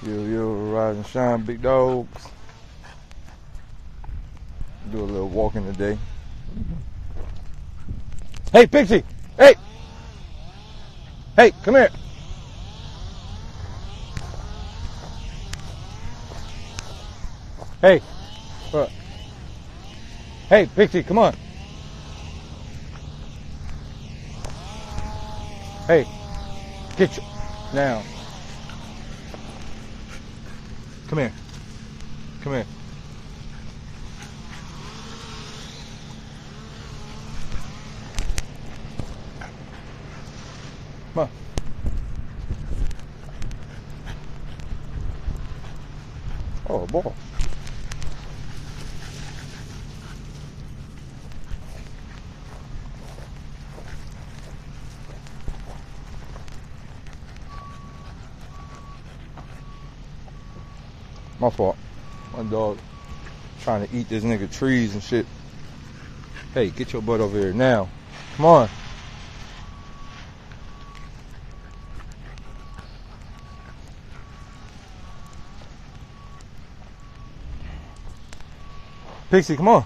Yo, rise and shine, big dogs. Do a little walking today. Hey, Pixie! Hey! Hey, come here! Hey! Hey, Pixie, come on! Hey! Get you! Now. Come here. Come here. Come on. Oh, boy. My fault. My dog trying to eat this nigga trees and shit. Hey, get your butt over here now. Come on. Pixie, come on.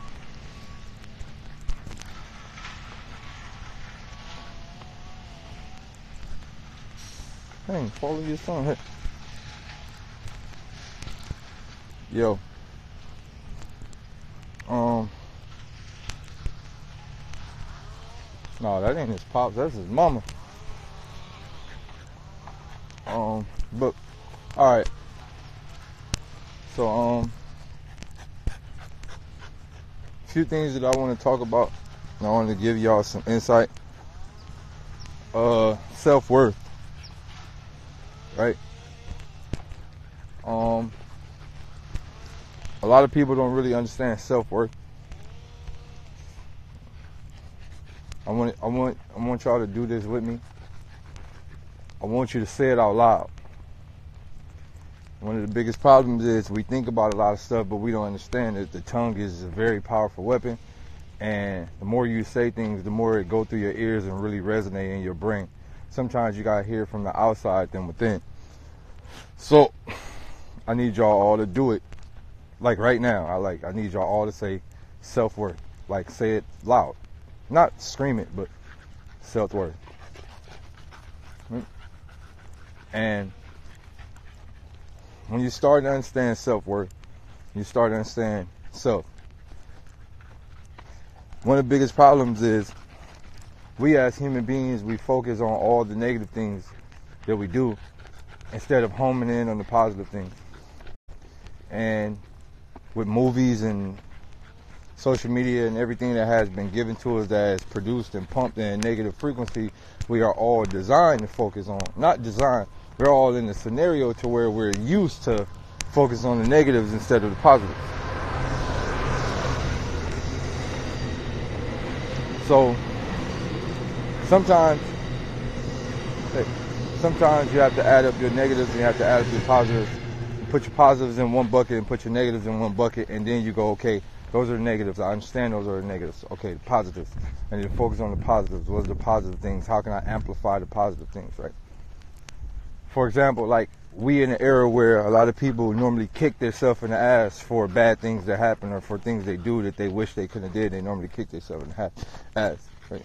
Dang, follow your son. Hey. Yo. No, that ain't his pops, that's his mama. But alright. So few things that I want to talk about. I want to give y'all some insight. Self-worth. Right? A lot of people don't really understand self-worth. I want y'all to do this with me. I want you to say it out loud. One of the biggest problems is we think about a lot of stuff, but we don't understand that the tongue is a very powerful weapon. And the more you say things, the more it go through your ears and really resonate in your brain. Sometimes you gotta hear it from the outside than within. So I need y'all all to do it. Like right now, I need y'all all to say self-worth. Like say it loud. Not scream it, but self-worth. And when you start to understand self-worth, you start to understand self. One of the biggest problems is we as human beings, we focus on all the negative things that we do instead of homing in on the positive things. And with movies and social media and everything that has been given to us that is produced and pumped in negative frequency, we are all designed to focus on. Not designed, we're all in a scenario to where we're used to focus on the negatives instead of the positives. So sometimes you have to add up your negatives and you have to add up your positives. Put your positives in one bucket and put your negatives in one bucket, and then you go, okay, those are the negatives. I understand those are the negatives. Okay, the positives. And you focus on the positives. What are the positive things? How can I amplify the positive things, right? For example, like we in an era where a lot of people normally kick themselves in the ass for bad things that happen or for things they do that they wish they could have did. They normally kick themselves in the ass, right?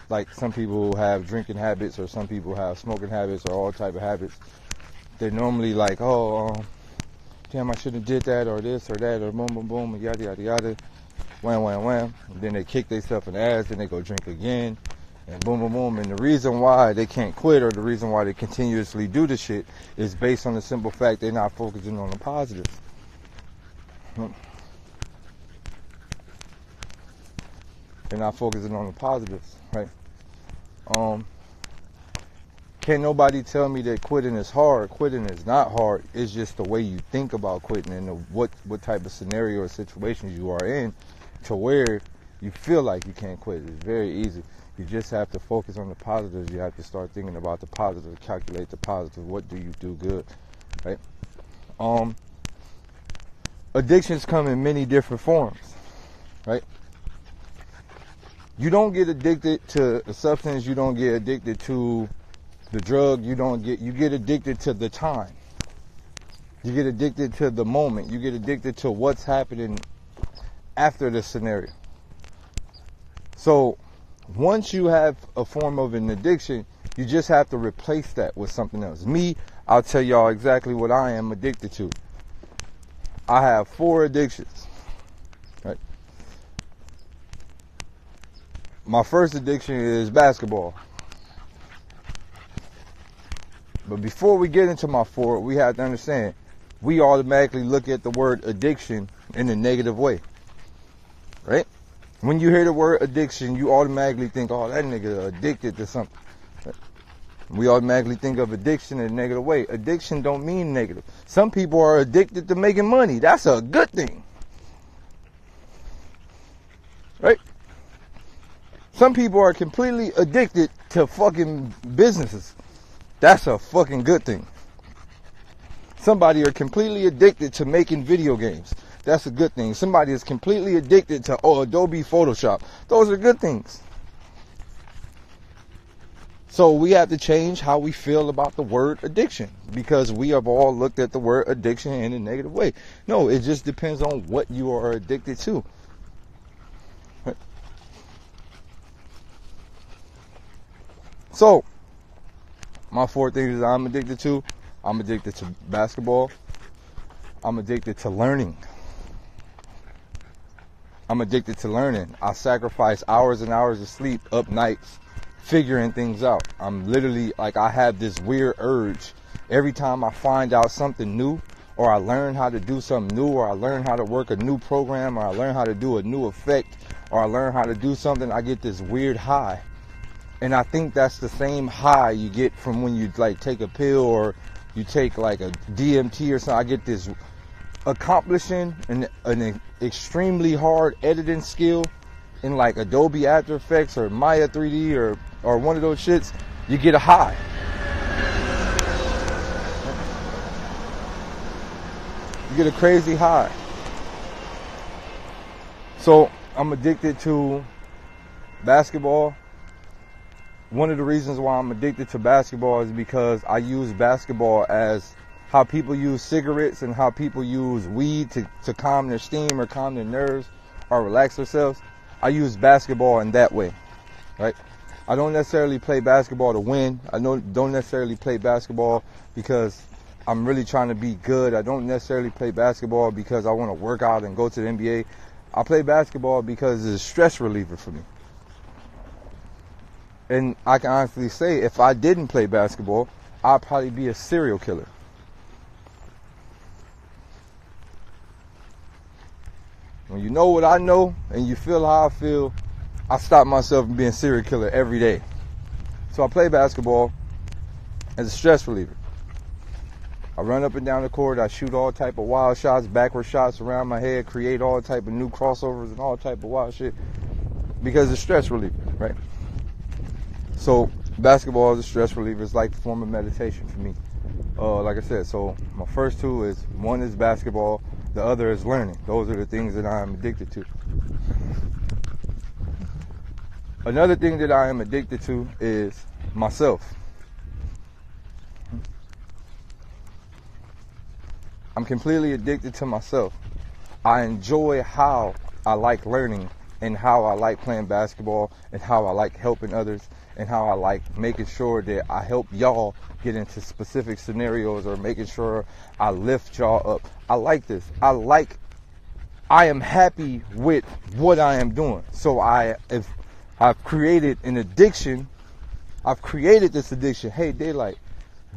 Like some people have drinking habits or some people have smoking habits or all type of habits. They're normally like, oh, damn, I shouldn't have did that or this or that or boom, boom, boom, and yada, yada, yada, wham, wham, wham. And then they kick themselves in the ass, then they go drink again, and boom, boom, boom. And the reason why they can't quit or the reason why they continuously do this shit is based on the simple fact they're not focusing on the positives. They're not focusing on the positives, right? Can't nobody tell me that quitting is hard. Quitting is not hard. It's just the way you think about quitting and what type of scenario or situations you are in to where you feel like you can't quit. It's very easy. You just have to focus on the positives. You have to start thinking about the positive, calculate the positive. What do you do good, right? Addictions come in many different forms, right? You don't get addicted to a substance. You don't get addicted to The drug you get addicted to the time. You get addicted to the moment. You get addicted to what's happening after the scenario. So once you have a form of an addiction, you just have to replace that with something else. Me, I'll tell y'all exactly what I am addicted to. I have 4 addictions. Right? My first addiction is basketball. But before we get into my 4, we have to understand, we automatically look at the word addiction in a negative way. Right? When you hear the word addiction, you automatically think, oh, that nigga addicted to something. We automatically think of addiction in a negative way. Addiction don't mean negative. Some people are addicted to making money. That's a good thing. Right? Some people are completely addicted to fucking businesses. That's a fucking good thing. Somebody are completely addicted to making video games. That's a good thing. Somebody is completely addicted to Adobe Photoshop. Those are good things. So we have to change how we feel about the word addiction, because we have all looked at the word addiction in a negative way. No, it just depends on what you are addicted to. So, my 4 things that I'm addicted to basketball. I'm addicted to learning. I'm addicted to learning. I sacrifice hours and hours of sleep up nights figuring things out. I'm literally like, I have this weird urge every time I find out something new, or I learn how to do something new, or I learn how to work a new program, or I learn how to do a new effect, or I learn how to do something, I get this weird high. And I think that's the same high you get from when you like take a pill or you take like a DMT or something. I get this accomplishing an extremely hard editing skill in like Adobe After Effects or Maya 3D or one of those shits. You get a high. You get a crazy high. So I'm addicted to basketball. One of the reasons why I'm addicted to basketball is because I use basketball as how people use cigarettes and how people use weed to calm their steam or calm their nerves or relax themselves. I use basketball in that way, right? I don't necessarily play basketball to win. I don't necessarily play basketball because I'm really trying to be good. I don't necessarily play basketball because I want to work out and go to the NBA. I play basketball because it's a stress reliever for me. And I can honestly say, if I didn't play basketball, I'd probably be a serial killer. When you know what I know and you feel how I feel, I stop myself from being a serial killer every day. So I play basketball as a stress reliever. I run up and down the court. I shoot all type of wild shots, backward shots around my head, create all type of new crossovers and all type of wild shit because it's stress reliever, right? So basketball is a stress reliever. It's like a form of meditation for me. Like I said, so my first 2 is, one is basketball, the other is learning. Those are the things that I am addicted to. Another thing that I am addicted to is myself. I'm completely addicted to myself. I enjoy how I like learning and how I like playing basketball and how I like helping others and how I like making sure that I help y'all get into specific scenarios or making sure I lift y'all up. I like this. I am happy with what I am doing. So if I've created an addiction, I've created this addiction. Hey, Daylyt,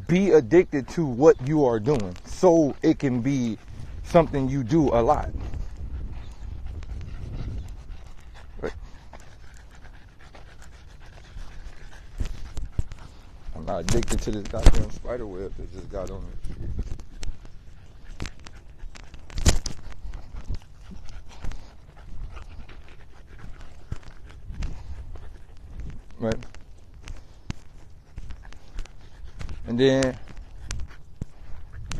be addicted to what you are doing so it can be something you do a lot. I'm not addicted to this goddamn spider web that just got on me. Right? And then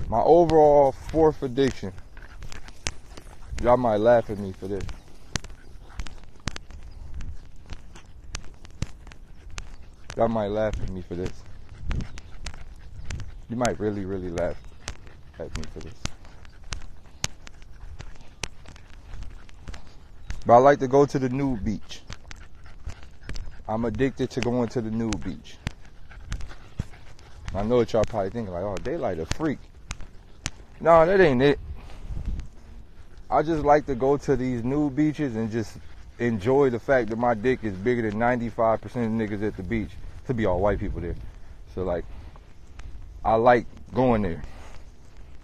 my overall 4th addiction. Y'all might laugh at me for this. Y'all might laugh at me for this. You might really, really laugh at me for this. But I like to go to the nude beach. I'm addicted to going to the nude beach. I know what y'all probably thinking, like, oh, Daylyt a freak. No, that ain't it. I just like to go to these nude beaches and just enjoy the fact that my dick is bigger than 95% of niggas at the beach. To be all white people there. So, like, I like going there.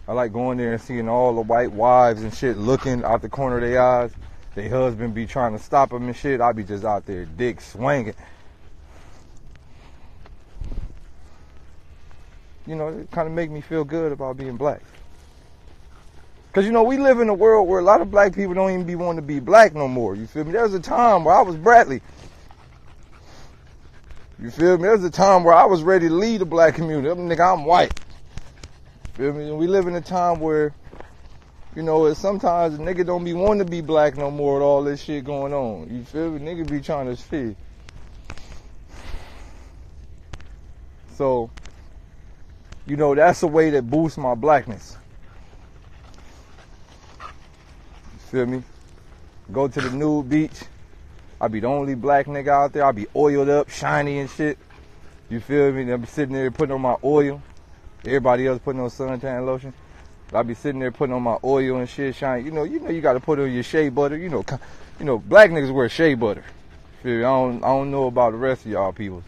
I like going there and seeing all the white wives and shit looking out the corner of their eyes. Their husband be trying to stop them and shit. I be just out there, dick swinging. You know, it kind of make me feel good about being black. Because, you know, we live in a world where a lot of black people don't even be wanting to be black no more. You feel me? There was a time where I was Bradley. You feel me? There was a time where I was ready to lead the black community. Nigga, I'm white. You feel me? And we live in a time where, you know, sometimes a nigga don't be wanting to be black no more with all this shit going on. You feel me? Nigga be trying to see. So, you know, that's a way that boosts my blackness. You feel me? Go to the nude beach. I be the only black nigga out there. I be oiled up, shiny and shit. You feel me? I be sitting there putting on my oil. Everybody else putting on suntan lotion. I be sitting there putting on my oil and shit, shiny. You know, you gotta put on your shea butter. You know, black niggas wear shea butter. Feel me? I don't know about the rest of y'all people.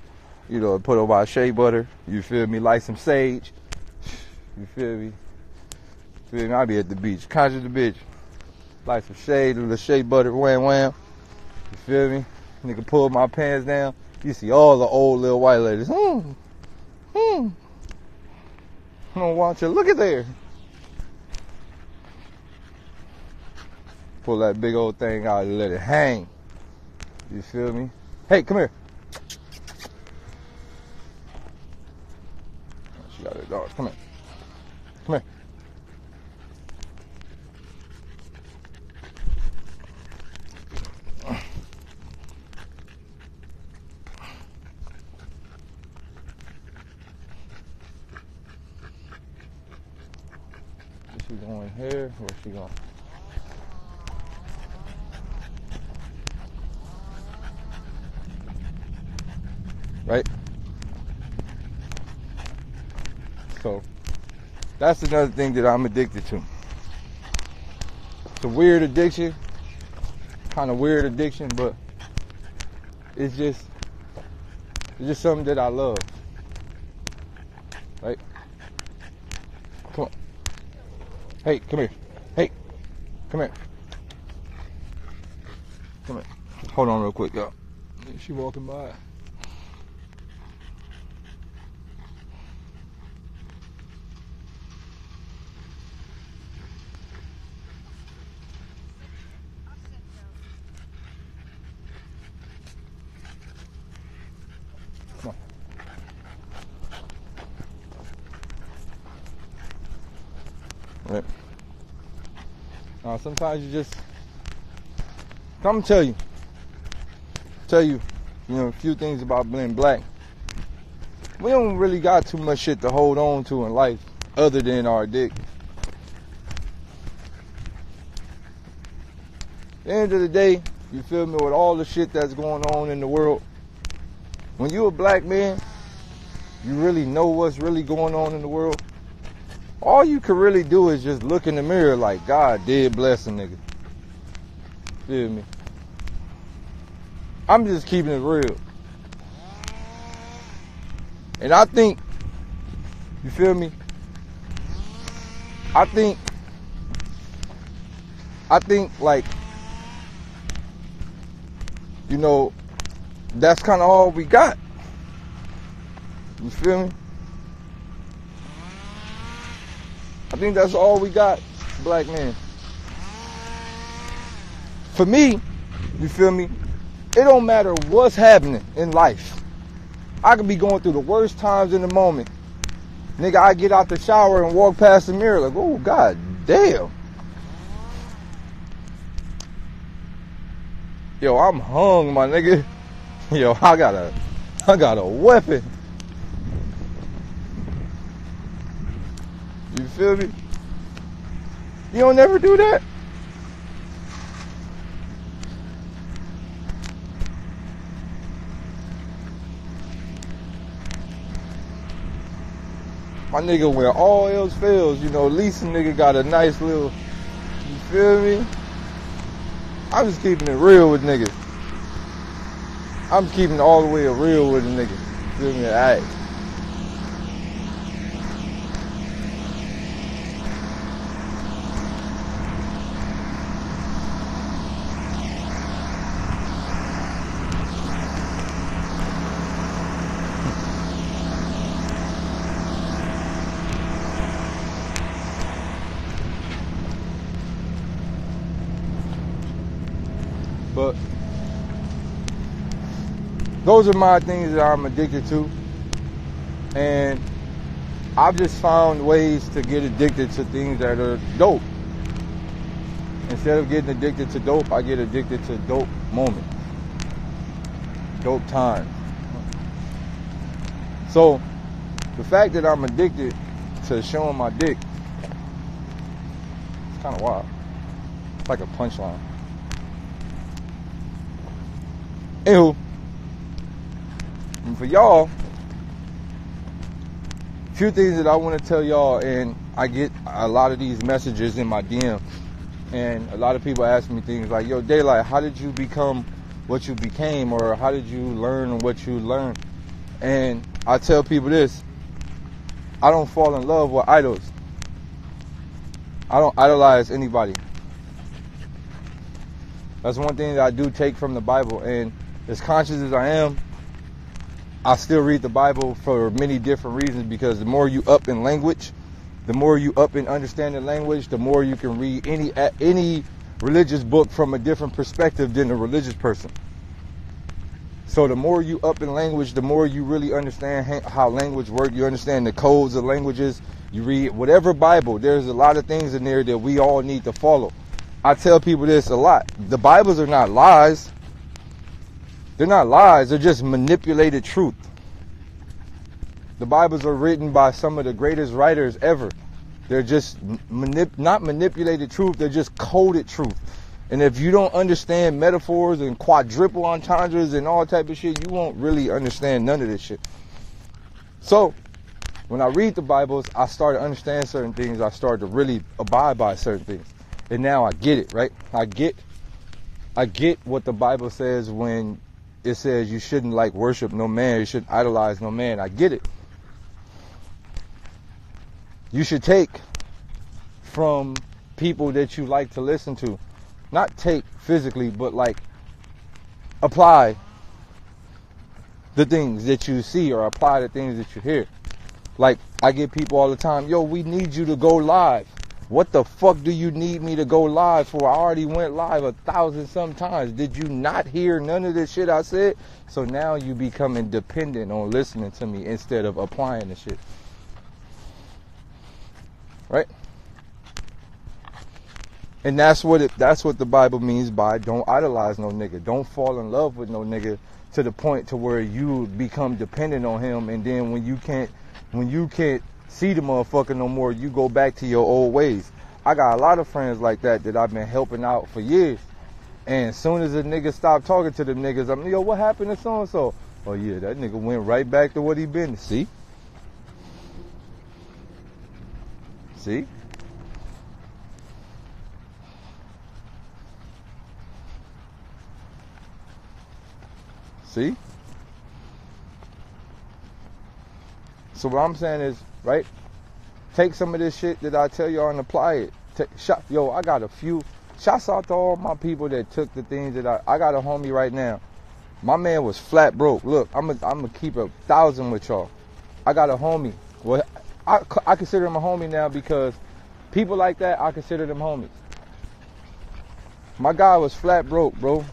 You know, put on my shea butter. You feel me? Light some sage. You feel me? Feel me? I be at the beach, conjure the bitch. Light some shade, a little shea butter, wham wham. You feel me? Nigga pull my pants down. You see all the old little white ladies. I don't want you. Look at there. Pull that big old thing out and let it hang. You feel me? Hey, come here. She got her dogs. Come here. Come here. Is she going here? Where's she going? Right? So, that's another thing that I'm addicted to. It's a weird addiction. Kind of weird addiction, but it's just something that I love. Right? Come on. Hey, come here. Hey, come here. Come here. Hold on real quick, y'all. Is she walking by? Come on. Right. Now, sometimes you just come tell you, you know, a few things about being black. We don't really got too much shit to hold on to in life other than our dick. At the end of the day, you feel me, with all the shit that's going on in the world, when you a black man, you really know what's really going on in the world. All you can really do is just look in the mirror like, God did bless a nigga. Feel me? I'm just keeping it real. And I think, you feel me? I think like, you know, that's kind of all we got. You feel me? I think that's all we got, black men. For me, you feel me? It don't matter what's happening in life. I could be going through the worst times in the moment. Nigga, I get out the shower and walk past the mirror like, oh, God damn. Yo, I'm hung, my nigga. Yo, I got a weapon. feel me? You don't never do that? My nigga, when all else fails, you know, at least a nigga got a nice little, you feel me? I'm just keeping it real with niggas. I'm just keeping it all the way real with a nigga. You feel me? Alright. But those are my things that I'm addicted to, and I've just found ways to get addicted to things that are dope. Instead of getting addicted to dope, I get addicted to dope moments, dope times. So the fact that I'm addicted to showing my dick, it's kind of wild. It's like a punchline. Anywho, and for y'all, a few things that I want to tell y'all, and I get a lot of these messages in my DM, and a lot of people ask me things like, yo, Daylyt, how did you become what you became, or how did you learn what you learned? And I tell people this: I don't fall in love with idols. I don't idolize anybody. That's one thing that I do take from the Bible, and as conscious as I am, I still read the Bible for many different reasons, because the more you up in language, the more you up in understanding language, the more you can read any religious book from a different perspective than a religious person. So the more you up in language, the more you really understand how language works. You understand the codes of languages. You read whatever Bible, there's a lot of things in there that we all need to follow. I tell people this a lot. The Bibles are not lies. They're not lies. They're just manipulated truth. The Bibles are written by some of the greatest writers ever. They're just not manipulated truth. They're just coded truth. And if you don't understand metaphors and quadruple entendres and all type of shit, you won't really understand none of this shit. So when I read the Bibles, I start to understand certain things. I start to really abide by certain things. And now I get it, right? I get what the Bible says when it says you shouldn't like worship no man, you shouldn't idolize no man. I get it. You should take from people that you like to listen to. Not take physically, but like apply the things that you see, or apply the things that you hear. Like I get people all the time, yo, we need you to go live. What the fuck do you need me to go live for? I already went live 1,000 sometimes. Did you not hear none of this shit I said? So now you becoming dependent on listening to me instead of applying the shit. Right? And that's what the Bible means by don't idolize no nigga. Don't fall in love with no nigga to the point to where you become dependent on him, and then when you can't see the motherfucker no more, you go back to your old ways. I got a lot of friends like that I've been helping out for years. And as soon as a nigga stop talking to them niggas, I'm, yo, what happened to so-and-so? Oh yeah, that nigga went right back to what he been. See? See? See? So what I'm saying is, right? Take some of this shit that I tell y'all and apply it. Yo, I got a few. Shouts out to all my people that took the things that I got a homie right now. My man was flat broke. Look, I'm gonna keep 1,000 with y'all. I got a homie. Well, I consider him a homie now because people like that, I consider them homies. My guy was flat broke, bro.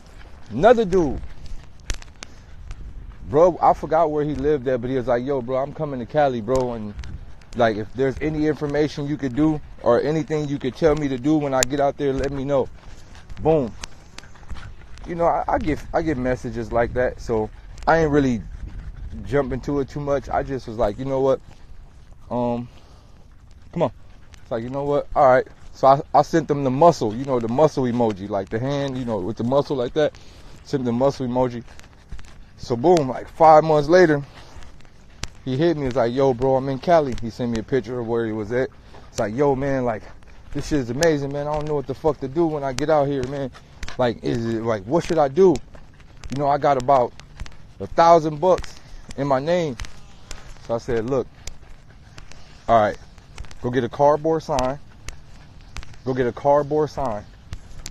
Another dude. Bro, I forgot where he lived at, but he was like, yo, bro, I'm coming to Cali, bro, and like, if there's any information you could do or anything you could tell me to do when I get out there, let me know. Boom. You know, I get messages like that, so I ain't really jump into it too much. I just was like, you know what? Come on. It's like, you know what? All right. So I sent them the muscle, you know, the muscle emoji, like the hand, you know, with the muscle like that. Sent them the muscle emoji. So boom, like 5 months later, he hit me. It's like, yo, bro, I'm in Cali. He sent me a picture of where he was at. It's like, yo, man, like, this shit is amazing, man. I don't know what the fuck to do when I get out here, man. Like, is it like, what should I do? You know, I got about $1,000 in my name. So I said, look, all right, go get a cardboard sign. Go get a cardboard sign.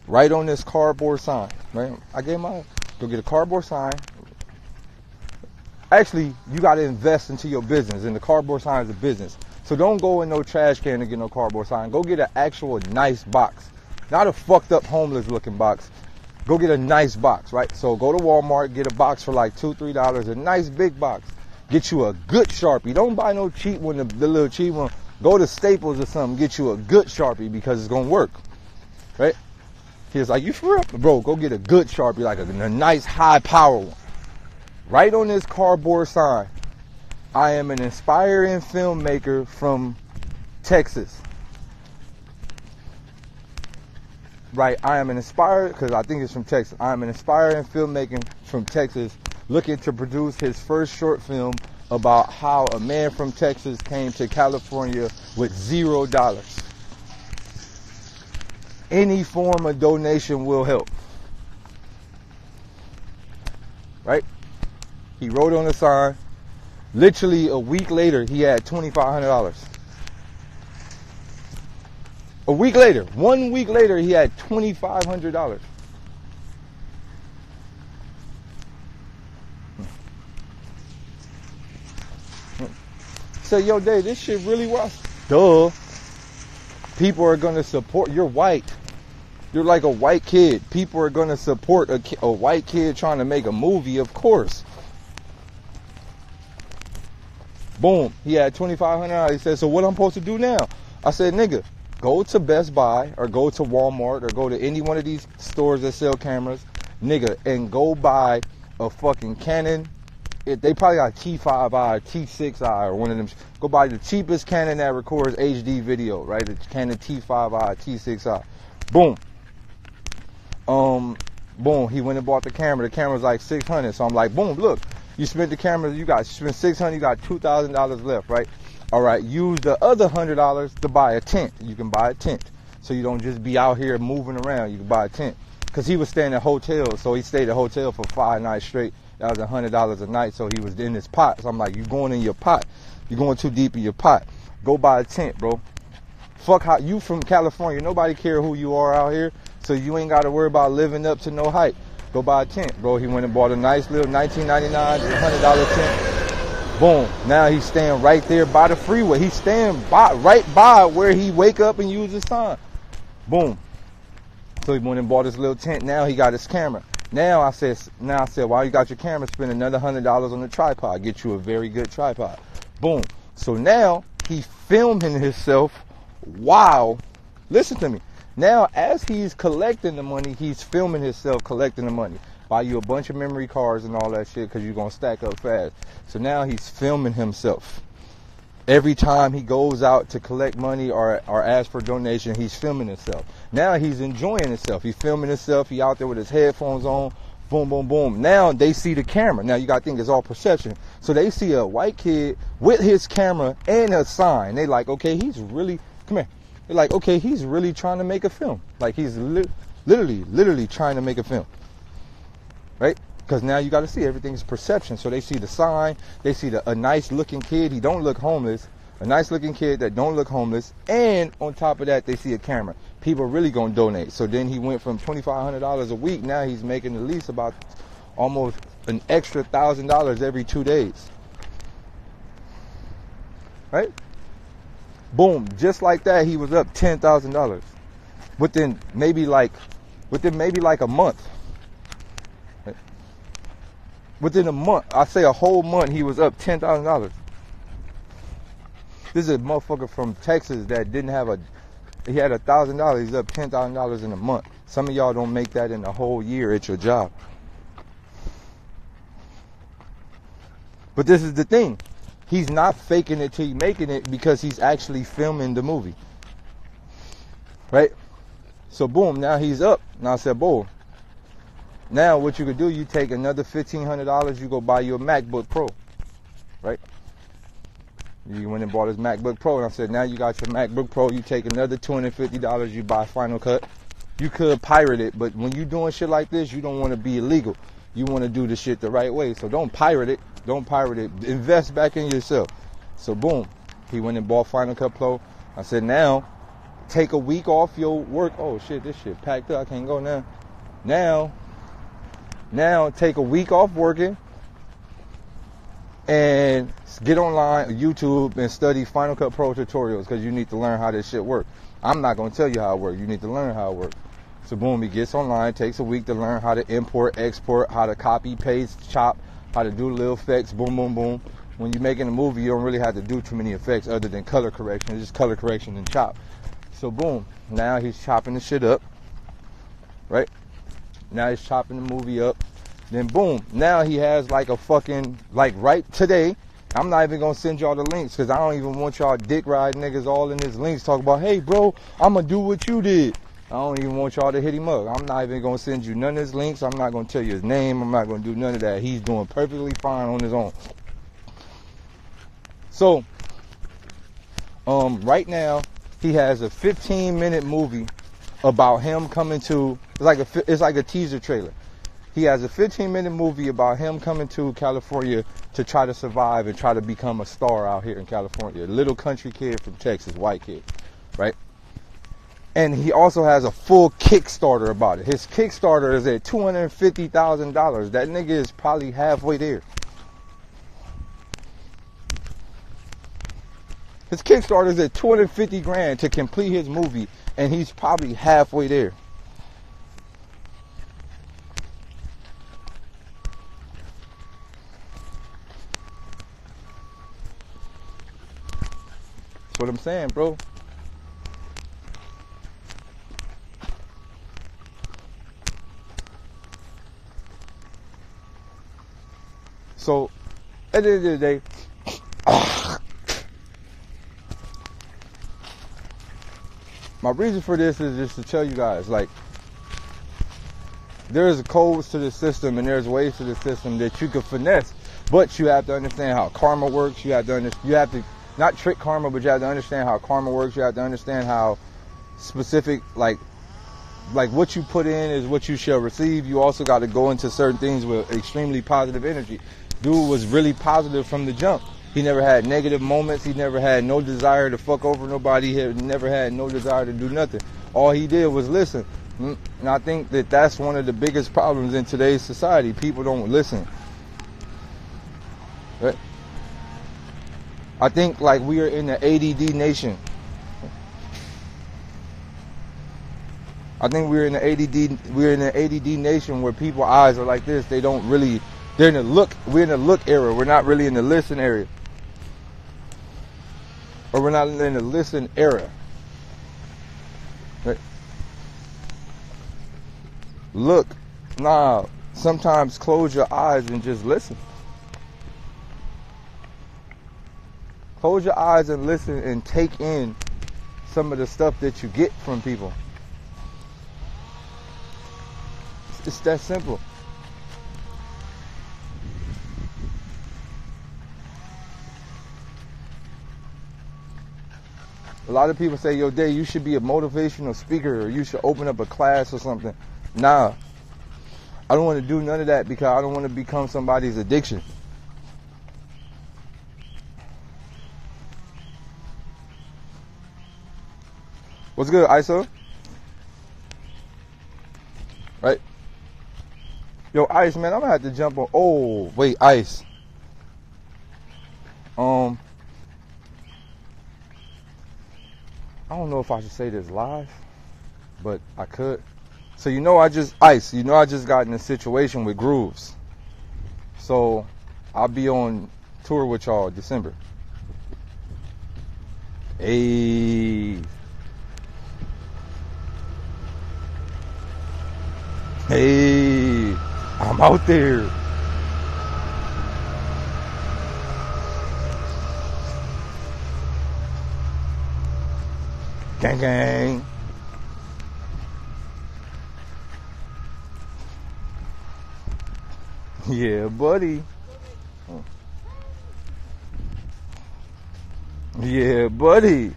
Right on this cardboard sign, right? I gave my, go get a cardboard sign. Actually, you got to invest into your business, and the cardboard sign is a business. So don't go in no trash can to get no cardboard sign. Go get an actual nice box. Not a fucked up homeless looking box. Go get a nice box, right? So go to Walmart, get a box for like $2, $3, a nice big box. Get you a good Sharpie. Don't buy no cheap one, the little cheap one. Go to Staples or something, get you a good Sharpie because it's gonna work, right? He was like, you for real? Bro, go get a good Sharpie, like a nice high power one. Right on this cardboard sign, I am an inspiring filmmaker from Texas. Right, I am an inspired, because I think it's from Texas. I am an inspiring filmmaker from Texas looking to produce his first short film about how a man from Texas came to California with $0. Any form of donation will help. Right? He wrote on the sign. Literally a week later, he had $2,500. A week later, 1 week later, he had $2,500. Say, yo, Dave, this shit really was. Duh. People are going to support. You're white. You're like a white kid. People are going to support a white kid trying to make a movie, of course. Boom. He had $2,500. He said, so what I'm supposed to do now? I said, nigga, go to Best Buy or go to Walmart or go to any one of these stores that sell cameras, nigga, and go buy a fucking Canon. They probably got T5i, T6i, or one of them. Go buy the cheapest Canon that records HD video, right? The Canon T5i, T6i. Boom. Boom. He went and bought the camera. The camera's like $600. So I'm like, boom, look. You spent the camera, you spent $600, you got $2,000 left, right? All right, use the other $100 to buy a tent. You can buy a tent. So you don't just be out here moving around. You can buy a tent. Because he was staying at hotels, so he stayed at a hotel for 5 nights straight. That was $100 a night, so he was in his pot. So I'm like, you going in your pot. You're going too deep in your pot. Go buy a tent, bro. Fuck how you from California. Nobody care who you are out here, so you ain't got to worry about living up to no hype. Go buy a tent, bro. He went and bought a nice little $19.99, $100 tent. Boom. Now he's staying right there by the freeway. He's staying right by where he wake up and use his time. Boom. So he went and bought his little tent. Now he got his camera. Now I said, while you got your camera, spend another $100 on the tripod. Get you a very good tripod. Boom. So now he's filming himself while, listen to me. Now, as he's collecting the money, he's filming himself collecting the money. Buy you a bunch of memory cards and all that shit because you're going to stack up fast. So now he's filming himself. Every time he goes out to collect money or ask for donation, he's filming himself. Now he's enjoying himself. He's filming himself. He out there with his headphones on. Boom, boom, boom. Now they see the camera. Now you got to think it's all perception. So they see a white kid with his camera and a sign. They like, okay, he's really, come here. They're like, okay, he's really trying to make a film. Like he's literally trying to make a film. Right? Because now you got to see everything is perception. So they see the sign. They see a nice looking kid. He don't look homeless. A nice looking kid that don't look homeless. And on top of that, they see a camera. People are really going to donate. So then he went from $2,500 a week. Now he's making at least about almost an extra $1,000 every 2 days. Right? Boom. Just like that, he was up $10,000 within maybe like a month. Within a month, I say a whole month, he was up $10,000. This is a motherfucker from Texas that didn't have he had $1,000. He's up $10,000 in a month. Some of y'all don't make that in a whole year at your job. But this is the thing. He's not faking it till he's making it because he's actually filming the movie. right? So boom, now he's up. Now I said, boom. Now what you could do, you take another $1,500, you go buy you a MacBook Pro, right? You went and bought his MacBook Pro, and I said, now you got your MacBook Pro, you take another $250, you buy Final Cut. You could pirate it, but when you doing shit like this, you don't want to be illegal. You want to do the shit the right way. So don't pirate it. Don't pirate it. Invest back in yourself. So boom, he went and bought Final Cut Pro. I said, now take a week off your work. Oh shit, this shit packed up. I can't go now. Now take a week off working and get online, YouTube, and study Final Cut Pro tutorials, because you need to learn how this shit works. I'm not going to tell you how it works. You need to learn how it works. So boom, he gets online, takes a week to learn how to import, export, how to copy, paste, chop, how to do little effects, boom, boom, boom. When you're making a movie, you don't really have to do too many effects other than color correction. It's just color correction and chop. So boom, now he's chopping the shit up, right? Now he's chopping the movie up. Then boom, now he has like a fucking, like right today, I'm not even going to send y'all the links, because I don't even want y'all dick ride niggas all in his links talk about, hey bro, I'm going to do what you did. I don't even want y'all to hit him up. I'm not even going to send you none of his links. I'm not going to tell you his name. I'm not going to do none of that. He's doing perfectly fine on his own. So, right now, he has a 15-minute movie about him coming to, it's like a teaser trailer. He has a 15-minute movie about him coming to California to try to survive and try to become a star out here in California. A little country kid from Texas, white kid, right? And he also has a full Kickstarter about it. His Kickstarter is at $250,000. That nigga is probably halfway there. His Kickstarter is at 250 grand to complete his movie, and he's probably halfway there. That's what I'm saying, bro. So, at the end of the day, my reason for this is just to tell you guys, like, there's codes to the system and there's ways to the system that you can finesse, but you have to understand how karma works. You have to not trick karma, but you have to understand how karma works. You have to understand how specific, like what you put in is what you shall receive. You also got to go into certain things with extremely positive energy. Dude was really positive from the jump. He never had negative moments. He never had no desire to fuck over nobody. He never had no desire to do nothing. All he did was listen. And I think that that's one of the biggest problems in today's society. People don't listen. Right? I think like we are in the ADD nation. I think we're in the ADD nation where people's eyes are like this. They don't really, we're in the look era. We're not really in the listen area. Or we're not in the listen era. Right? Look, sometimes close your eyes and just listen. Close your eyes and listen and take in some of the stuff that you get from people. It's that simple. A lot of people say, yo, Day, you should be a motivational speaker, or you should open up a class or something. Nah. I don't want to do none of that because I don't want to become somebody's addiction. What's good, ISO? Right? Yo, Ice, man, I'm gonna have to jump on. Oh, wait, Ice. I don't know if I should say this live, but I could. So I just got in a situation with Grooves. So I'll be on tour with y'all December. Hey. Hey, I'm out there. Gang gang. Yeah, buddy. Yeah, buddy.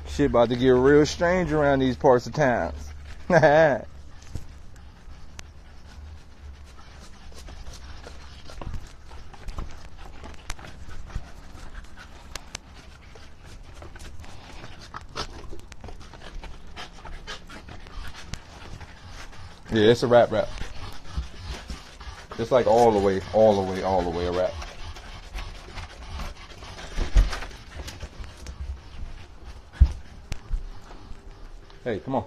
Shit about to get real strange around these parts of towns. Yeah, it's a rap. It's like all the way a rap. Hey, come on.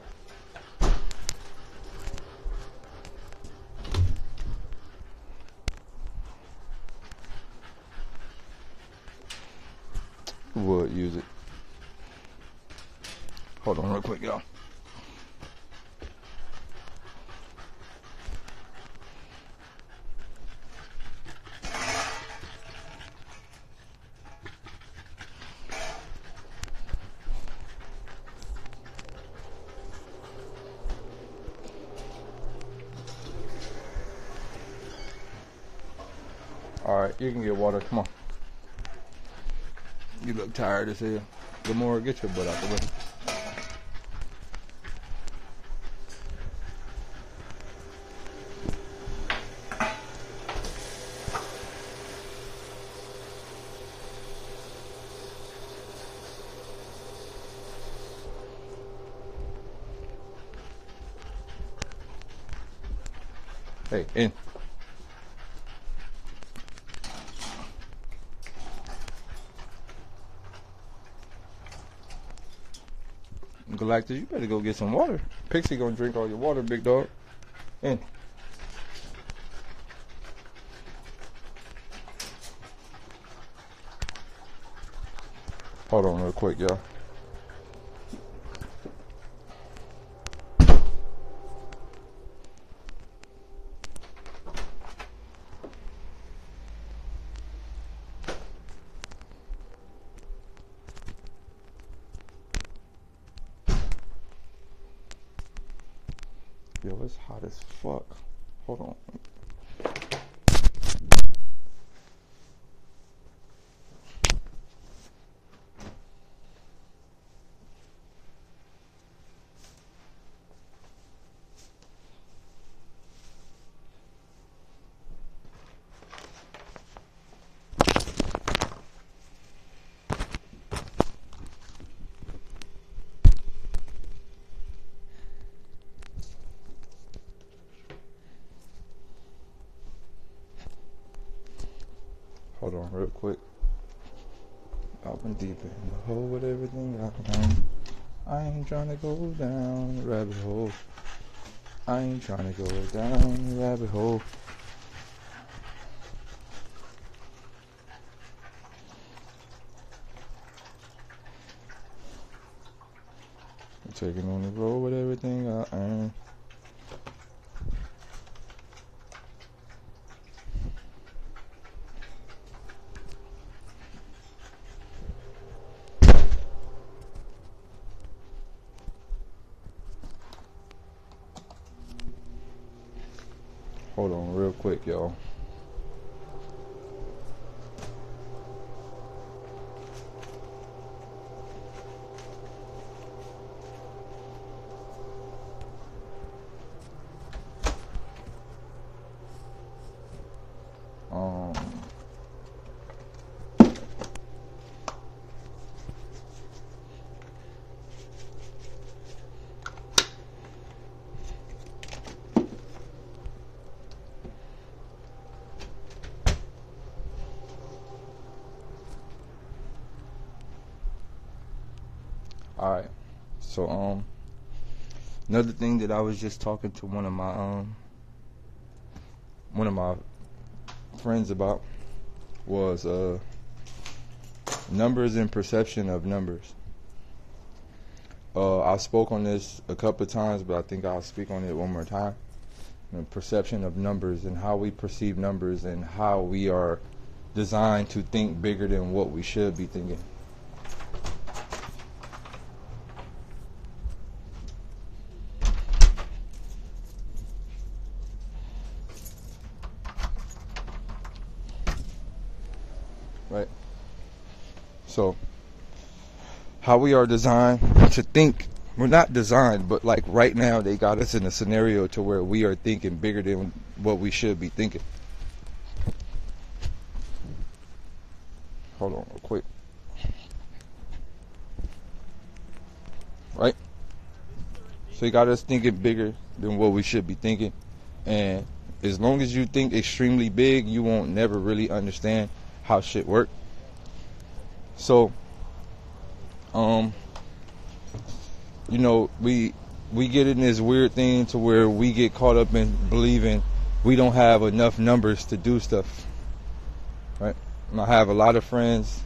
Would use it. Hold on real quick, y'all. Alright, you can get water. Come on. You look tired as hell. Good morning. Get your butt out the way. Hey, in. Galactus, you better go get some water. Pixie gonna drink all your water, big dog. In. Hold on real quick, y'all. Yo, it's hot as fuck. Hold on. Hold on real quick. I've been deep in the hole with everything I own. I ain't trying to go down the rabbit hole. I ain't trying to go down the rabbit hole. I'm taking on the road with everything I earn. Hold on real quick, y'all. Alright, so another thing that I was just talking to one of my friends about was numbers and perception of numbers. I spoke on this a couple of times, but I think I'll speak on it one more time. Perception of numbers and how we perceive numbers and how we are designed to think bigger than what we should be thinking. right? So how we are designed to think, we're not designed, but like right now they got us in a scenario to where we are thinking bigger than what we should be thinking. Hold on real quick. Right? So you got us thinking bigger than what we should be thinking. And as long as you think extremely big, you won't never really understand how shit work. So you know, we get in this weird thing to where we get caught up in believing we don't have enough numbers to do stuff, right? And I have a lot of friends,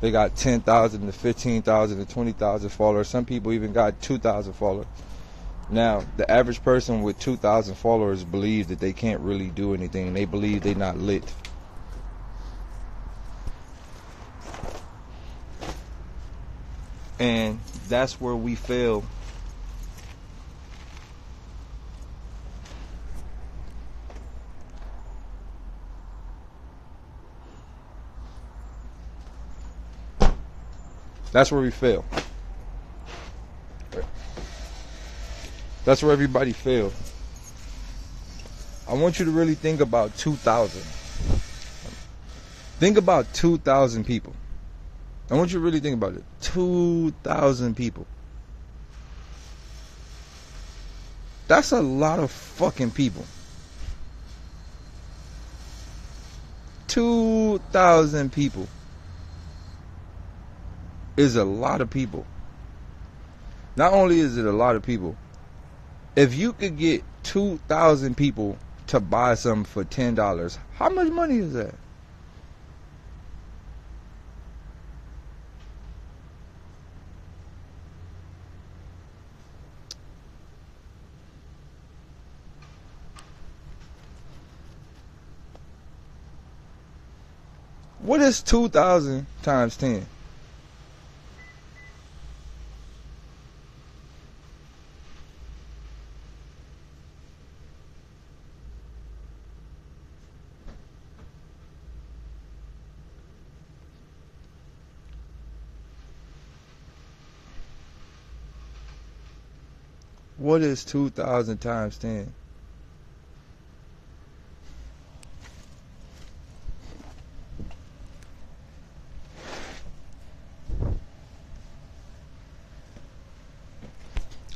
they got 10,000 to 15,000 to 20,000 followers. Some people even got 2,000 followers. Now, the average person with 2,000 followers believes that they can't really do anything. They believe they're not lit. And that's where we fail. That's where we fail. That's where everybody fails. I want you to really think about 2,000. Think about 2,000 people. I want you to really think about it. 2,000 people. That's a lot of fucking people. 2,000 people is a lot of people. Not only is it a lot of people, if you could get 2,000 people to buy something for $10, how much money is that? What is 2,000 times 10? What is 2,000 times 10?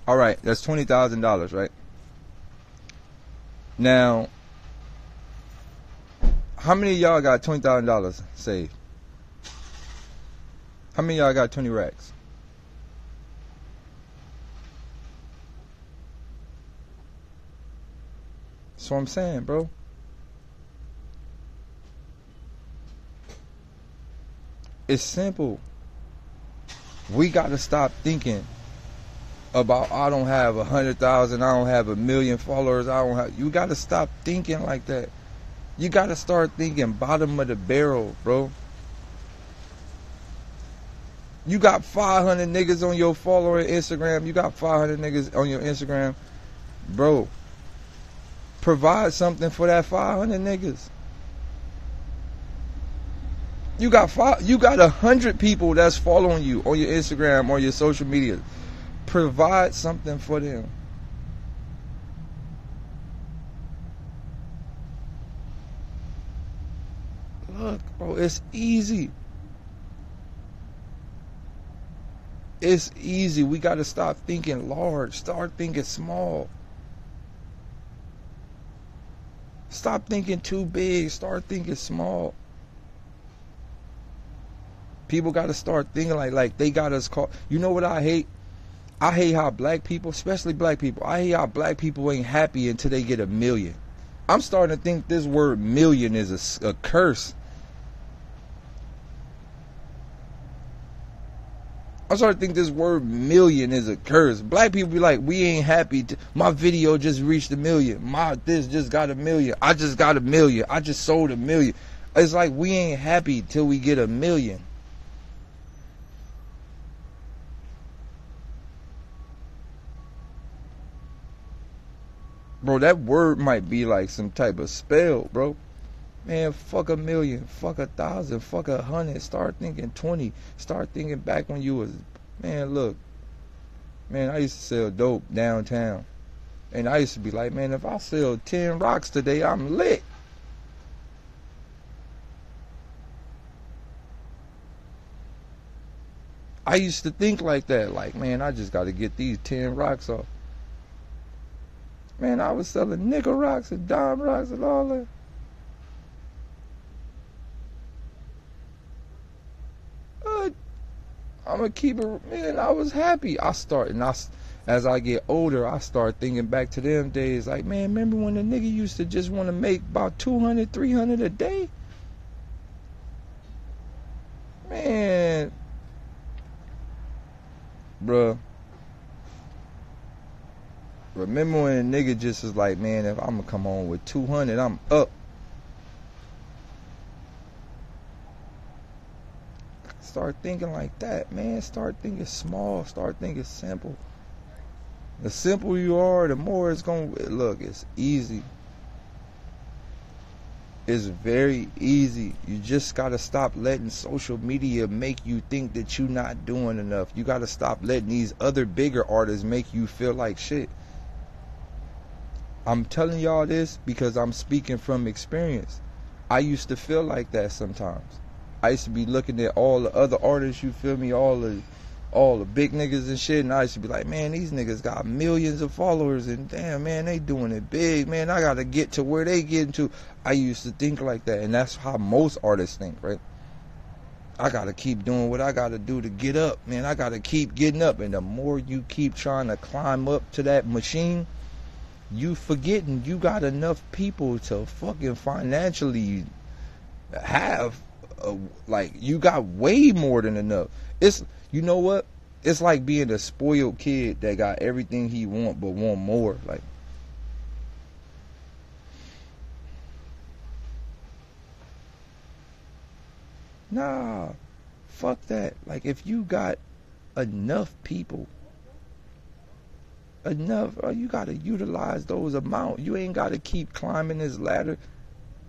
All right, that's $20,000, right? Now, how many of y'all got $20,000 saved? How many of y'all got 20 racks? That's what I'm saying, bro. It's simple. We got to stop thinking about, I don't have 100,000, I don't have 1,000,000 followers, I don't have. You got to stop thinking like that. You got to start thinking bottom of the barrel, bro. You got 500 niggas on your follower Instagram. You got 500 niggas on your Instagram, bro. Provide something for that 500 niggas. You got 100 people that's following you on your Instagram or your social media. Provide something for them. Look, bro, it's easy. It's easy. We got to stop thinking large. Start thinking small. Stop thinking too big. Start thinking small. People got to start thinking like they got us caught. You know what I hate? I hate how black people, especially black people, I hate how black people ain't happy until they get 1,000,000. I'm starting to think this word million is a curse. I'm starting to think this word million is a curse. Black people be like, we ain't happy. My video just reached 1,000,000. My this just got 1,000,000. I just got 1,000,000. I just sold 1,000,000. It's like we ain't happy till we get 1,000,000. Bro, that word might be like some type of spell, bro. Man, fuck 1,000,000, fuck 1,000, fuck 100. Start thinking 20. Start thinking back when you was, man, look, man, I used to sell dope downtown. And I used to be like, man, if I sell 10 rocks today, I'm lit. I used to think like that. Like, man, I just got to get these 10 rocks off. Man, I was selling nickel rocks and dime rocks and all that. I'm going to keep it, man, I was happy. As I get older, I start thinking back to them days. Like, man, remember when the nigga used to just want to make about 200, 300 a day? Man, bruh. Remember when a nigga just was like, man, if I'm going to come home with 200, I'm up. Start thinking like that, man. Start thinking small. Start thinking simple. The simpler you are, the more it's going to look. It's easy. It's very easy. You just got to stop letting social media make you think that you're not doing enough. You got to stop letting these other bigger artists make you feel like shit. I'm telling y'all this because I'm speaking from experience. I used to feel like that sometimes. I used to be looking at all the other artists, you feel me, all the big niggas and shit, and I used to be like, man, these niggas got millions of followers, and damn, man, they doing it big, man, I gotta get to where they getting to. I used to think like that, and that's how most artists think, right? I gotta keep doing what I gotta do to get up, man. I gotta keep getting up, and the more you keep trying to climb up to that machine, you forgetting you got enough people to fucking financially have. Like, you got way more than enough. It's, you know what? It's like being a spoiled kid that got everything he want but want more. Like, nah, fuck that. Like, if you got enough people, you gotta utilize those amounts. You ain't gotta keep climbing this ladder.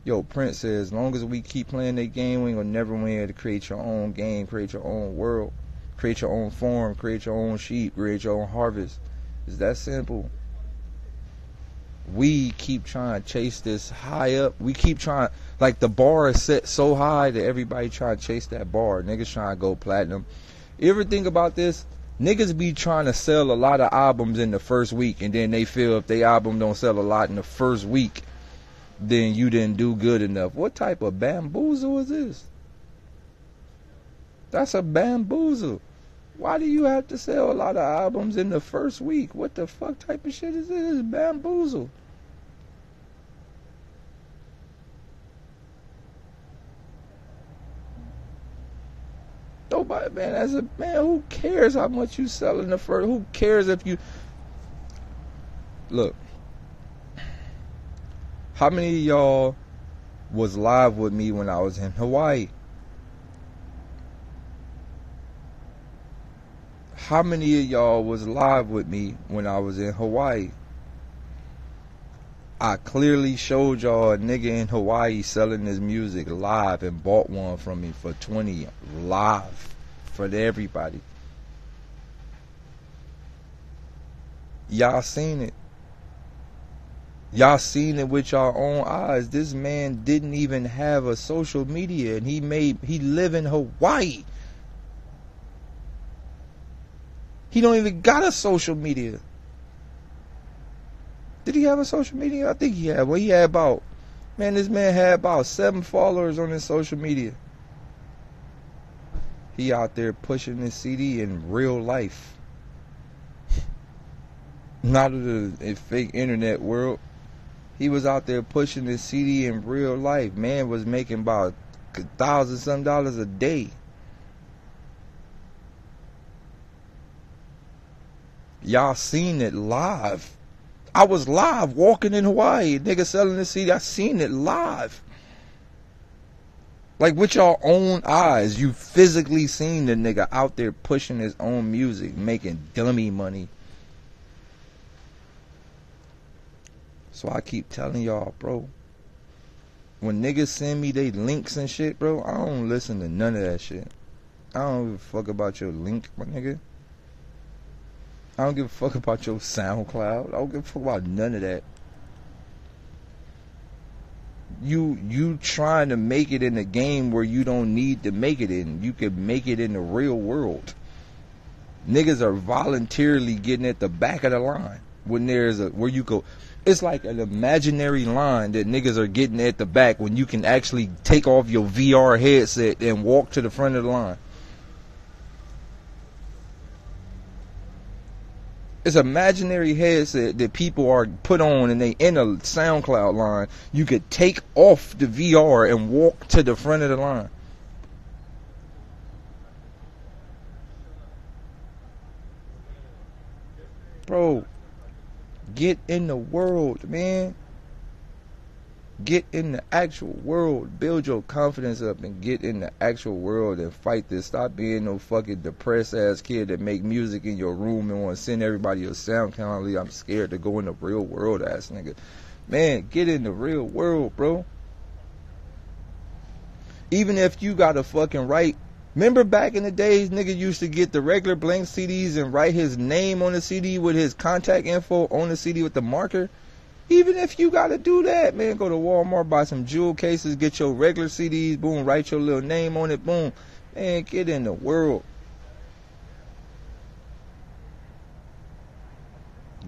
Yo, Prince says, as long as we keep playing that game, we ain't gonna never win. To create your own game, create your own world, create your own farm, create your own sheep, create your own harvest. It's that simple. We keep trying to chase this high up. We keep trying, like, the bar is set so high that everybody trying to chase that bar. Niggas trying to go platinum. You ever think about this? Niggas be trying to sell a lot of albums in the first week, and then they feel if their album don't sell a lot in the first week, then you didn't do good enough. What type of bamboozle is this? That's a bamboozle. Why do you have to sell a lot of albums in the first week? What the fuck type of shit is this? It's bamboozle. Nobody, man, as a man, who cares how much you sell in the first? Who cares if you look? How many of y'all was live with me when I was in Hawaii? How many of y'all was live with me when I was in Hawaii? I clearly showed y'all a nigga in Hawaii selling his music live and bought one from me for 20 live for everybody. Y'all seen it. Y'all seen it with your own eyes. This man didn't even have a social media, and he live in Hawaii. He don't even got a social media. Did he have a social media? I think he had. Well, he had about, man, this man had about 7 followers on his social media. He out there pushing his CD in real life. Not in the fake internet world. He was out there pushing his CD in real life. Man was making about $1,000-some a day. Y'all seen it live. I was live walking in Hawaii. Nigga selling this CD. I seen it live. Like, with your own eyes. You physically seen the nigga out there pushing his own music, making dummy money. So I keep telling y'all, bro, when niggas send me they links and shit, bro, I don't listen to none of that shit. I don't give a fuck about your link, my nigga. I don't give a fuck about your SoundCloud. I don't give a fuck about none of that. You trying to make it in a game where you don't need to make it in. You can make it in the real world. Niggas are voluntarily getting at the back of the line when there's a where you go. It's like an imaginary line that niggas are getting at the back when you can actually take off your VR headset and walk to the front of the line. It's an imaginary headset that people are put on and they in a SoundCloud line. You could take off the VR and walk to the front of the line. Bro, get in the world, man. Get in the actual world. Build your confidence up and get in the actual world and fight this. Stop being no fucking depressed ass kid that make music in your room and want to send everybody your SoundCloud. I'm scared to go in the real world ass nigga. Man, get in the real world, bro. Even if you got to fucking write. Remember back in the days, nigga used to get the regular blank CDs and write his name on the CD with his contact info on the CD with the marker? Even if you got to do that, man, go to Walmart, buy some jewel cases, get your regular CDs, boom, write your little name on it, boom. Man, get in the world.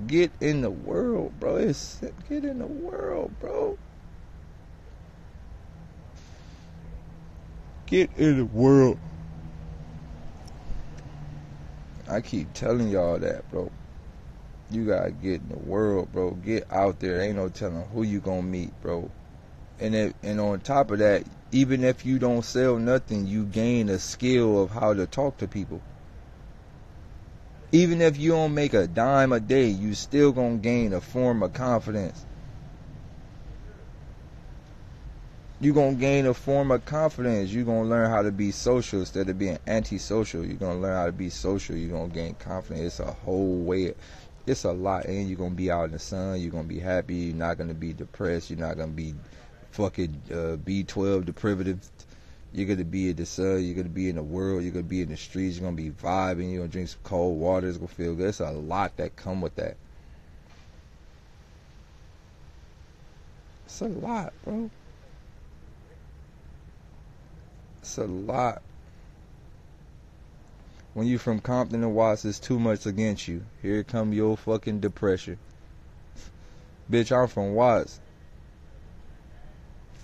Get in the world, bro. Get in the world, bro. Get in the world. I keep telling y'all that, bro. You gotta get in the world, bro. Get out there. Ain't no telling who you gonna meet, bro. And on top of that, even if you don't sell nothing, you gain a skill of how to talk to people. Even if you don't make a dime a day, you still gonna gain a form of confidence. You gonna gain a form of confidence. You gonna learn how to be social instead of being antisocial. You gonna learn how to be social. You gonna gain confidence. It's a whole way. It's a lot, and you're gonna be out in the sun. You're gonna be happy. You're not gonna be depressed. You're not gonna be fucking B12 deprivative. You're gonna be in the sun. You're gonna be in the world. You're gonna be in the streets. You're gonna be vibing. You're gonna drink some cold water. It's gonna feel good. There's a lot that come with that. It's a lot, bro. It's a lot. When you from Compton and Watts, it's too much against you. Here come your fucking depression. Bitch, I'm from Watts.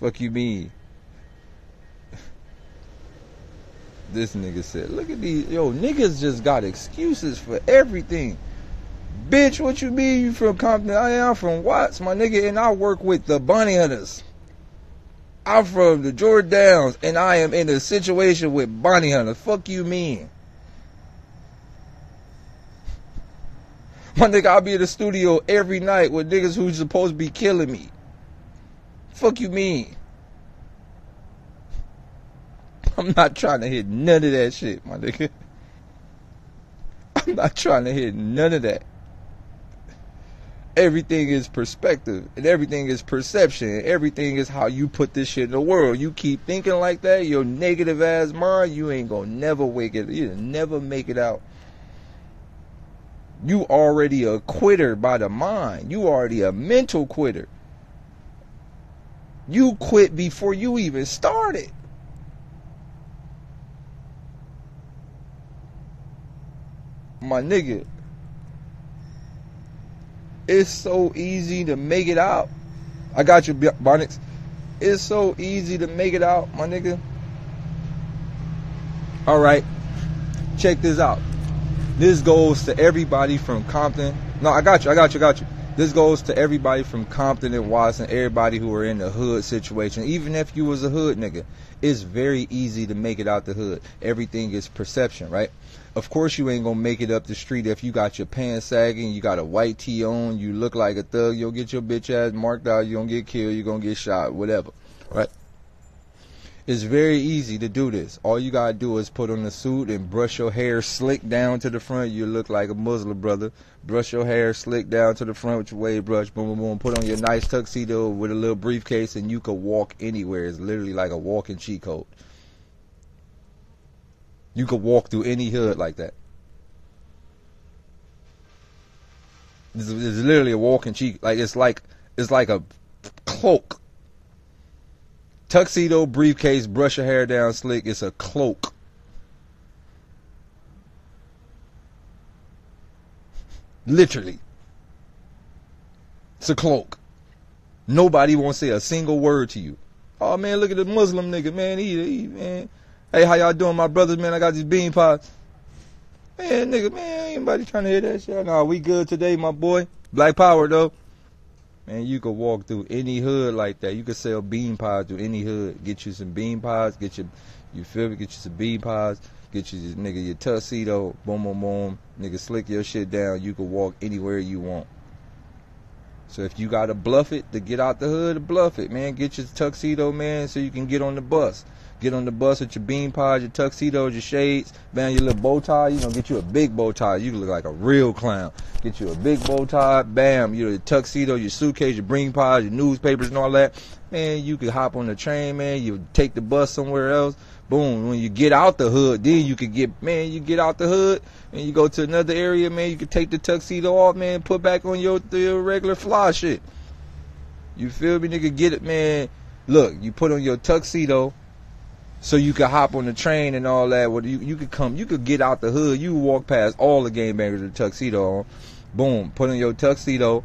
Fuck you mean? This nigga said, look at these. Yo, niggas just got excuses for everything. Bitch, what you mean you from Compton? I am from Watts, my nigga, and I work with the Bunny Hunters. I'm from the Jordans, and I am in a situation with Bunny Hunters. Fuck you mean? My nigga, I'll be in the studio every night with niggas who's supposed to be killing me. Fuck you mean? I'm not trying to hit none of that shit, my nigga. I'm not trying to hit none of that. Everything is perspective, and everything is perception, and everything is how you put this shit in the world. You keep thinking like that, your negative ass mind, you ain't gonna never you'll never make it out. You already a quitter by the mind. You already a mental quitter. You quit before you even started. My nigga, it's so easy to make it out. I got you, Bonnets. It's so easy to make it out, my nigga. Alright, check this out. This goes to everybody from Compton. No, I got you. This goes to everybody from Compton and Watts and everybody who are in the hood situation. Even if you was a hood nigga, it's very easy to make it out the hood. Everything is perception, right? Of course you ain't gonna make it up the street if you got your pants sagging, you got a white tee on, you look like a thug, you'll get your bitch ass marked out, you're gonna get killed, you're gonna get shot, whatever, right? It's very easy to do this. All you gotta do is put on a suit and brush your hair slick down to the front. You look like a Muslim brother. Brush your hair slick down to the front with your wave brush. Boom, boom, boom. Put on your nice tuxedo with a little briefcase, and you could walk anywhere. It's literally like a walking cheat code. You could walk through any hood like that. It's literally a walking cheat. It's like a cloak. Tuxedo, briefcase, brush your hair down slick. It's a cloak. Literally. It's a cloak. Nobody won't say a single word to you. Oh man, look at the Muslim nigga, man. He man. Hey, how y'all doing, my brothers, man? I got these bean pies. Man, nigga, man, ain't nobody trying to hear that shit. Nah, we good today, my boy. Black power, though. Man, you could walk through any hood like that. You could sell bean pies through any hood. Get you some bean pies. You feel me? Get you some bean pies. Get you, nigga, your tuxedo. Boom, boom, boom. Nigga, slick your shit down. You could walk anywhere you want. So if you gotta bluff it to get out the hood, bluff it, man. Get your tuxedo, man, so you can get on the bus. Get on the bus with your bean pies, your tuxedos, your shades, man, your little bow tie. You know, get you a big bow tie. You look like a real clown. Get you a big bow tie, bam. Your tuxedo, your suitcase, your bean pies, your newspapers and all that. Man, you could hop on the train, man. You take the bus somewhere else. Boom. When you get out the hood, then you could you get out the hood and you go to another area, man. You could take the tuxedo off, man. Put back on your regular fly shit. You feel me, nigga? Get it, man. Look, you put on your tuxedo. So you could hop on the train and all that. Well, you could get out the hood. You walk past all the gangbangers with a tuxedo on. Boom, put on your tuxedo.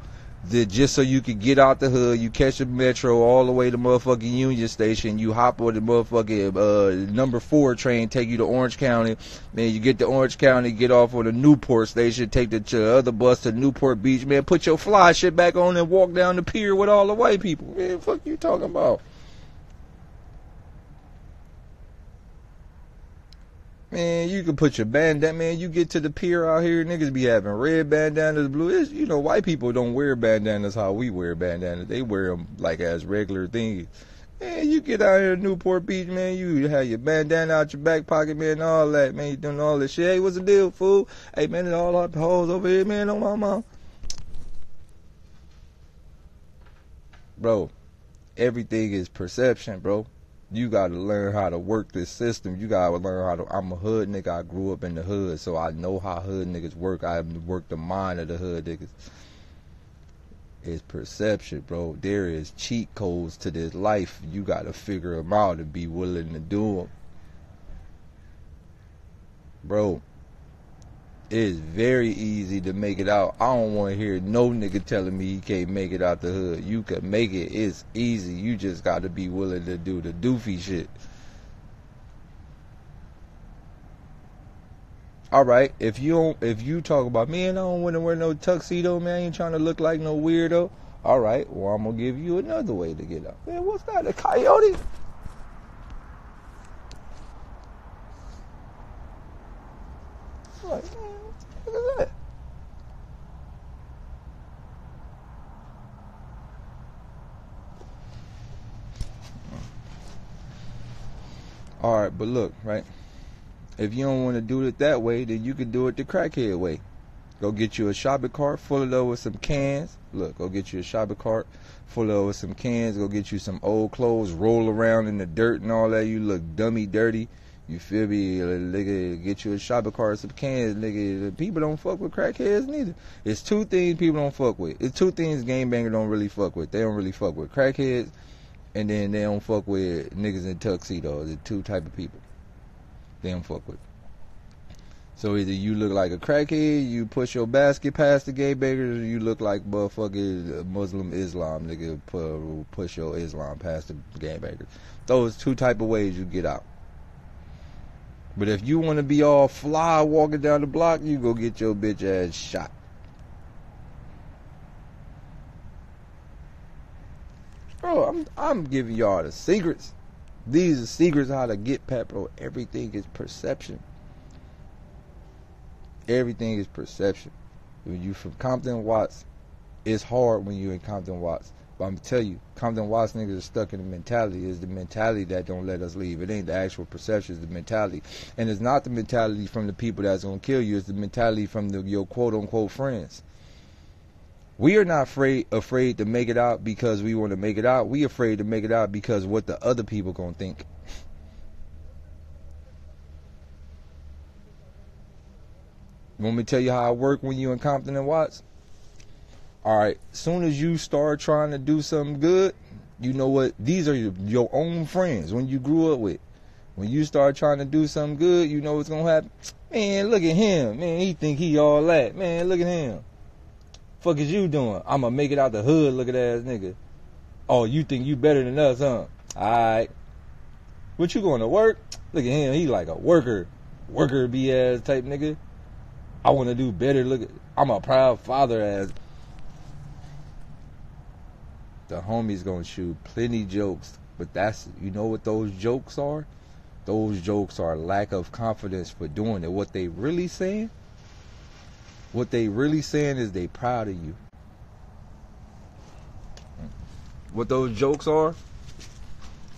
Just so you could get out the hood. You catch the metro all the way to motherfucking Union Station. You hop on the motherfucking number 4 train, take you to Orange County. Man, you get to Orange County, get off on the Newport station, take the other bus to Newport Beach. Man, put your fly shit back on and walk down the pier with all the white people. Man, fuck you talking about? Man, you can put your bandana, man, you get to the pier out here, niggas be having red bandanas, blue. It's, you know, white people don't wear bandanas how we wear bandanas. They wear them like as regular things. Man, you get out here to Newport Beach, man, you have your bandana out your back pocket, man, all that, man, you doing all this shit. Hey, what's the deal, fool? Hey, man, there's all the hoes over here, man, on my mom. Bro, everything is perception, bro. You gotta learn how to work this system. You gotta learn how to. I'm a hood nigga. I grew up in the hood, so I know how hood niggas work. I work the mind of the hood niggas. It's perception, bro. There is cheat codes to this life. You gotta figure them out and be willing to do them, bro. It's very easy to make it out. I don't want to hear no nigga telling me he can't make it out the hood. You can make it. It's easy. You just got to be willing to do the doofy shit. All right. If you talk about, man, I don't want to wear no tuxedo, man. I ain't trying to look like no weirdo. All right. Well, I'm gonna give you another way to get out. Man, what's that? A coyote? Like, man, look at that. All right, but look, right? If you don't want to do it that way, then you can do it the crackhead way. Go get you a shopping cart full of with some cans. Look, go get you a shopping cart full of with some cans. Go get you some old clothes. Roll around in the dirt and all that. You look dummy dirty. You feel me? Nigga, get you a shopping cart, some cans, nigga. People don't fuck with crackheads neither. It's two things people don't fuck with. It's two things gangbanger don't really fuck with. They don't really fuck with crackheads, and then they don't fuck with niggas in tuxedos. The two type of people they don't fuck with. So either you look like a crackhead, you push your basket past the gangbangers, or you look like motherfucking Muslim Islam, nigga. Push your Islam past the gangbangers. Those two type of ways you get out. But if you want to be all fly walking down the block, you go get your bitch ass shot. Bro, I'm giving y'all the secrets. These are secrets how to get pet, bro. Everything is perception. Everything is perception. When you from Compton Watts, it's hard when you in Compton Watts. But I'm tell you, Compton Watts niggas are stuck in the mentality. It's the mentality that don't let us leave. It ain't the actual perception, it's the mentality. And it's not the mentality from the people that's gonna kill you, it's the mentality from your quote unquote friends. We are not afraid to make it out because we want to make it out. We afraid to make it out because what the other people gonna think. Want me to tell you how I work when you in Compton and Watts? Alright, soon as you start trying to do something good, you know what? These are your own friends when you grew up with. When you start trying to do something good, you know what's gonna happen? Man, look at him. Man, he think he all that. Man, look at him. Fuck is you doing? I'ma make it out the hood, look at that ass nigga. Oh, you think you better than us, huh? Alright. What you going to work? Look at him, he like a worker bee ass type nigga. I wanna do better, look at, I'm a proud father ass. The homies gonna shoot plenty jokes, but that's, you know what those jokes are? Those jokes are lack of confidence for doing it. What they really saying? What they really saying is they proud of you. What those jokes are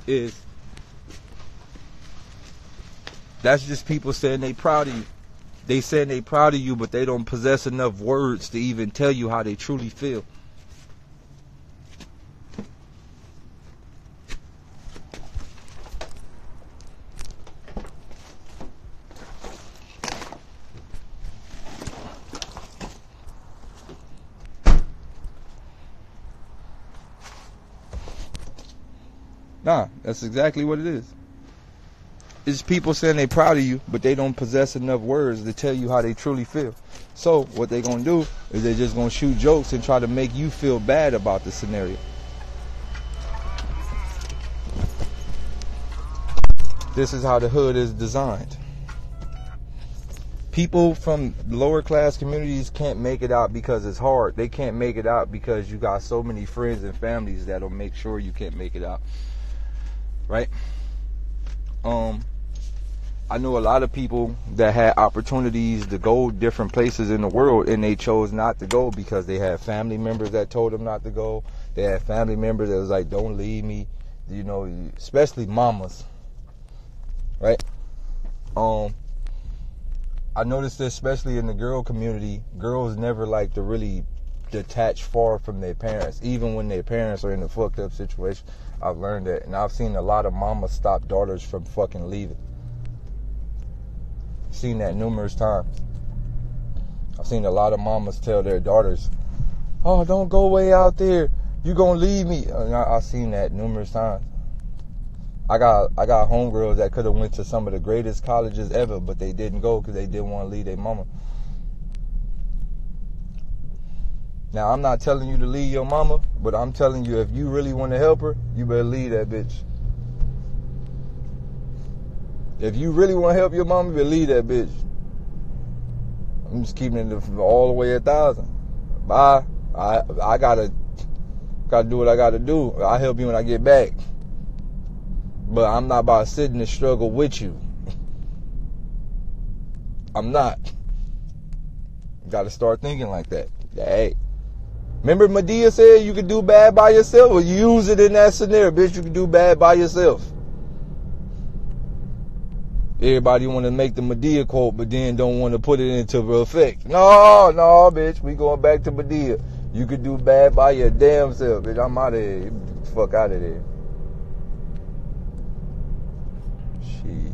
is that's just people saying they proud of you. They saying they proud of you, but they don't possess enough words to even tell you how they truly feel. Nah, that's exactly what it is. It's people saying they proud of you, but they don't possess enough words to tell you how they truly feel. So what they gonna do is they just gonna shoot jokes and try to make you feel bad about the scenario. This is how the hood is designed. People from lower class communities can't make it out because it's hard. They can't make it out because you got so many friends and families that'll make sure you can't make it out. Right? I know a lot of people that had opportunities to go different places in the world and they chose not to go because they had family members that told them not to go. They had family members that was like, don't leave me, you know, especially mamas. Right? I noticed this especially in the girl community. Girls never like to really detach far from their parents, even when their parents are in a fucked up situation. I've learned that, and I've seen a lot of mamas stop daughters from fucking leaving. Seen that numerous times. I've seen a lot of mamas tell their daughters, oh, don't go way out there, you gonna leave me. I've seen that numerous times. I got homegirls that could have went to some of the greatest colleges ever, but they didn't go because they didn't want to leave their mama. Now, I'm not telling you to leave your mama, but I'm telling you, if you really want to help her, you better leave that bitch. If you really want to help your mama, you better leave that bitch. I'm just keeping it all the way 1,000. Bye. I gotta do what I gotta do. I'll help you when I get back. But I'm not about to sit in the struggle with you. I'm not. You gotta start thinking like that. Hey. Remember Medea said you could do bad by yourself? Well, use it in that scenario, bitch. You can do bad by yourself. Everybody want to make the Medea quote, but then don't want to put it into effect. No, bitch. We going back to Medea. You could do bad by your damn self, bitch. I'm out of here. Fuck out of there. Shit.